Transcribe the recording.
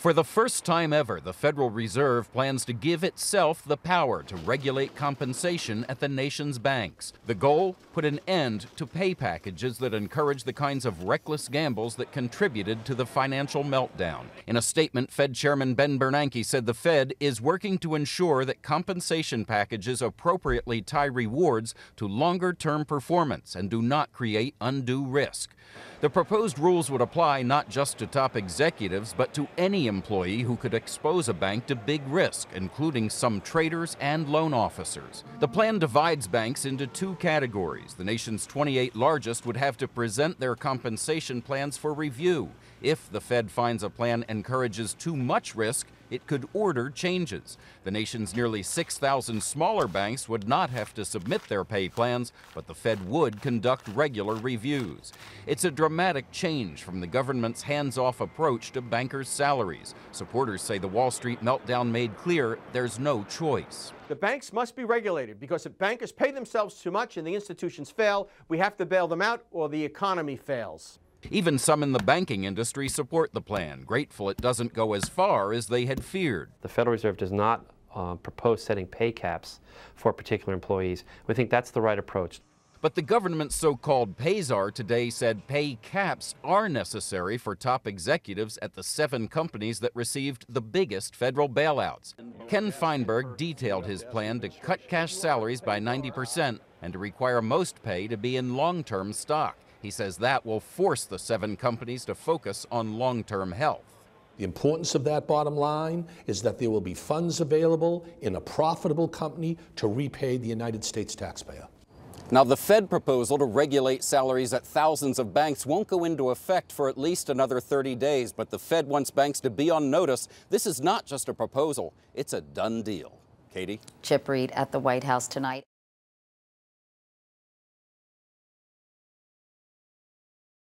For the first time ever, the Federal Reserve plans to give itself the power to regulate compensation at the nation's banks. The goal? Put an end to pay packages that encourage the kinds of reckless gambles that contributed to the financial meltdown. In a statement, Fed Chairman Ben Bernanke said the Fed is working to ensure that compensation packages appropriately tie rewards to longer-term performance and do not create undue risk. The proposed rules would apply not just to top executives, but to any employee who could expose a bank to big risk, including some traders and loan officers. The plan divides banks into two categories. The nation's 28 largest would have to present their compensation plans for review. If the Fed finds a plan encourages too much risk, it could order changes. The nation's nearly 6,000 smaller banks would not have to submit their pay plans, but the Fed would conduct regular reviews. It's a dramatic change from the government's hands-off approach to bankers' salaries. Supporters say the Wall Street meltdown made clear there's no choice. The banks must be regulated because if bankers pay themselves too much and the institutions fail, we have to bail them out or the economy fails. Even some in the banking industry support the plan, grateful it doesn't go as far as they had feared. The Federal Reserve does not propose setting pay caps for particular employees. We think that's the right approach. But the government's so-called pay czar today said pay caps are necessary for top executives at the 7 companies that received the biggest federal bailouts. Ken Feinberg detailed his plan to cut cash salaries by 90% and to require most pay to be in long-term stock. He says that will force the 7 companies to focus on long-term health. The importance of that bottom line is that there will be funds available in a profitable company to repay the United States taxpayer. Now, the Fed proposal to regulate salaries at thousands of banks won't go into effect for at least another 30 days, but the Fed wants banks to be on notice. This is not just a proposal, it's a done deal. Katie? Chip Reid at the White House tonight.